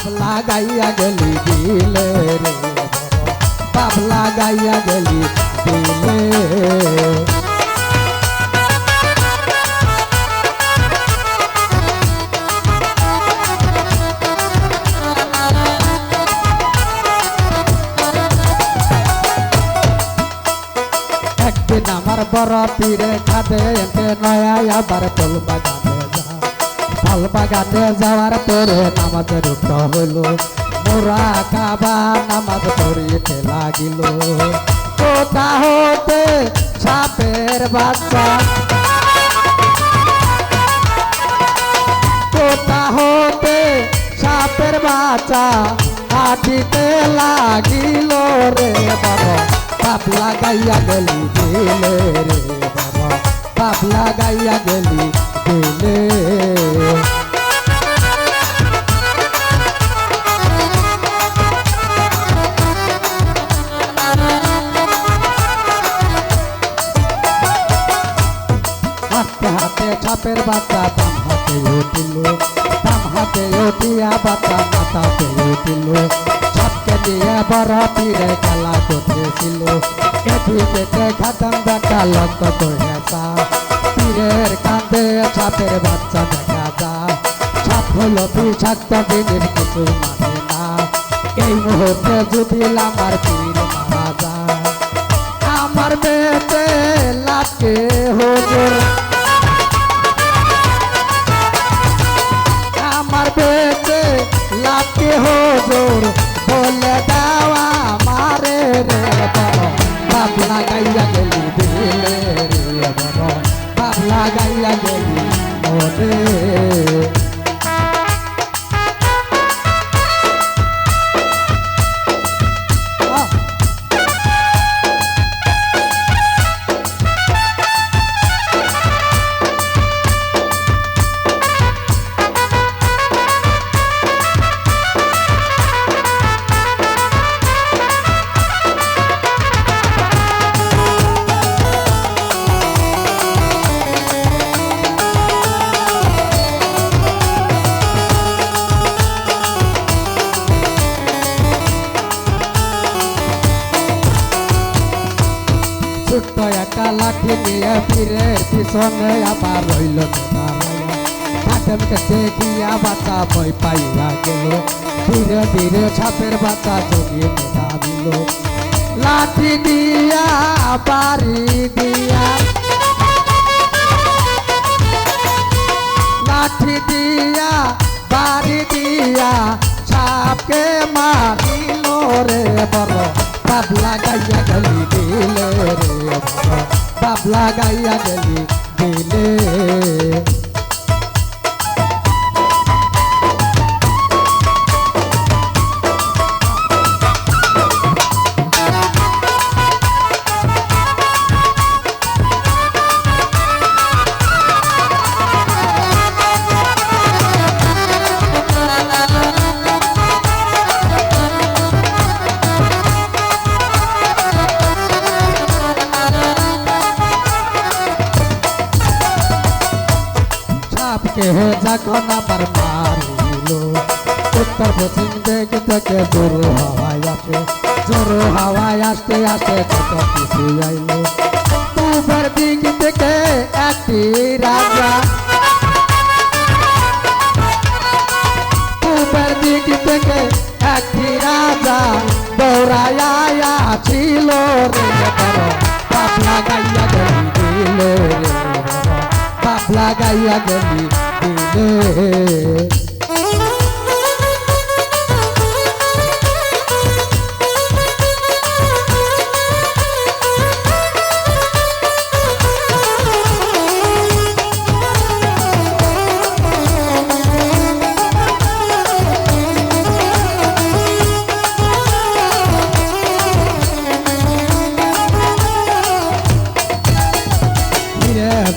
পাবলা গাইয়া গেলি দিলে রে পাবলা গাইয়া গেলি দিলে একদিন আমার বড় পীরে খাদে এতে নয়া আবার ফল বাগানে যাওয়ার পরে নামাজের উঠা হইল মোরা কাবা নামাজ পড়িতে লাগিল কোথা হতে সাপের বাচ্চা কোথা হতে সাপের বাচ্চা হাঁটিতে লাগিল রে বাবা পাবলা গাইয়া গেলি দিলে রে বাবা পাবলা গাইয়া গেলি দিলে হাতে হাতে ছাপের বাচ্চা বাম হাতে উঠিল বাম হাতে উঠিয়া বাচ্চা মাথাতে উঠিল ছাপকে দিয়ে বড় পীরে খেলা করতেছিল এদিকে খাতাম বেটা লক্ষ্য করেছা পীরের কাঁধে ছাপের বাচ্চা দেখা যা ছাপ হলো বিষাক্ত দিনের কিছু মানে না এই মুহূর্তে যদি আমার পীর মারা যায় আমার বেটে লাটকে হুজুর আমার বেটে লাটকে হুজুর বলে দেওয়া মারে রে বড় পাবলা গাইয়া গেলি দিলে রে বড় পাবলা গাইয়া গেলি ওরে ছোট্ট একটা লাঠি নিয়ে পীরের পিছনে আবার রইল কাছে দেখিয়া বাচ্চা ভয় পাইয়া গেল ধীরে ধীরে ছাপের বাচ্চা জগিয়ে নামিল লাঠি দিয়া বাড়ি দিয়া লাঠি দিয়া বাড়ি দিয়া ছাপকে মারিল রে বড় পাবলা গাইয়া গেলি দিলে রে বড় পাবলা গাইয়া গেলি দিলে কে যখন আবার মারিল উত্তর পশ্চিম দিক থেকে জোর হাওয়ায় আসে জোর হাওয়ায় আসতে আসতে কত কিছু আইল পূবের দিক থেকে একটি রাজা পূবের দিক থেকে একটি রাজা দৌড়াইয়া ছিল রে বড় পাবলা গাইয়া গেলি দিলে রে পাবলা গাইয়া গেলি দিলে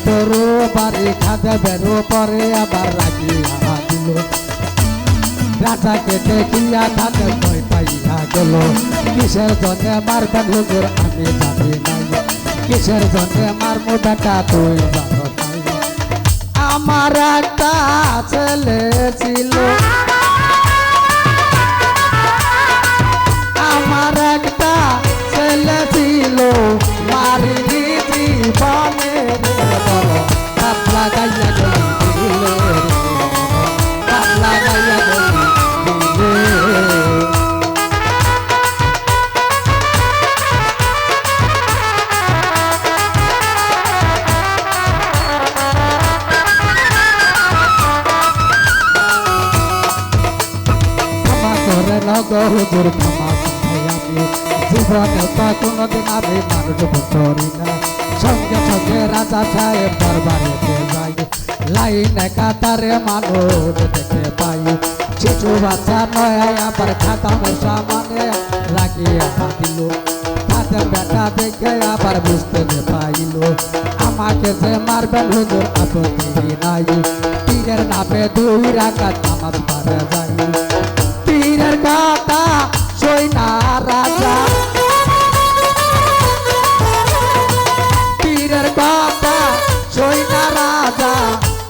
তোরো বাড়ি খাদে বেরো পরে আবার রাগিয়া দিল রাজাকে দেখিয়া খাদে ভয় পাইয়া গেল কিসের জন্য মারবেন হুজুর আমি জানি নাই কিসের জন্য মারমু বেটা তুই জানো নাই আমার একটা ছেলে ছিল করে লগো হুজুর ক্ষমা চাই আমি জীবনে তো কোনোদিন আমি মানুষ করি না সঙ্গে সঙ্গে রাজা সাহেব দরবারেতে যাই লাইনে কাতারে মানুষ দেখতে পাই শিশু বাচ্চা নয় আবার খাতামের সামনে লাগিয়ে দিল তাদের বেটা দেখে আবার বুঝতে পাইল আমাকে যে মারবেন হুজুর আপত্তি নাই পীরের নামে 2 রাকাত নামাজ পড়ে যাই পীরের কথা সই না রাজা পীরের কথা সই না রাজা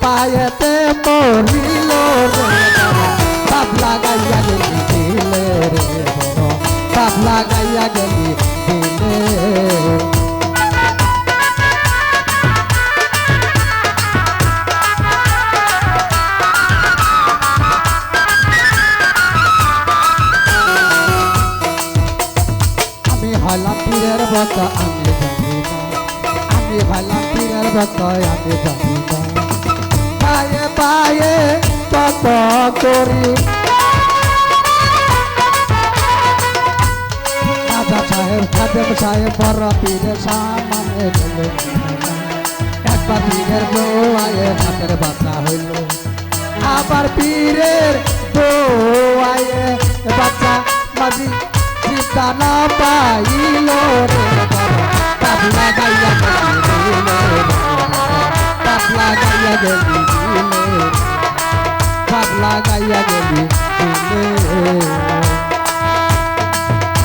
পায়েতে মরিল রে বাপ লাগাইয়া গেলি দিলে রে বাপ লাগাইয়া গেলি দিলে হলাম পীরের ভক্ত আমি জানি না আমি হলাম পীরের ভক্ত আমি জানি না পায়ে পায়ে কত করি রাজা সাহেব খাদেম সাহেব বড় পীরের সামনে গেল একবার পীরের বউ আয়ে হাতের বাচ্চা হইল আবার পীরের বউ আয়ে বাচ্চা মাঝি না পাইল রে পাবলা গাইয়া গেলি পাবলা গাইয়া গেলি পাবলা গাইয়া গেলি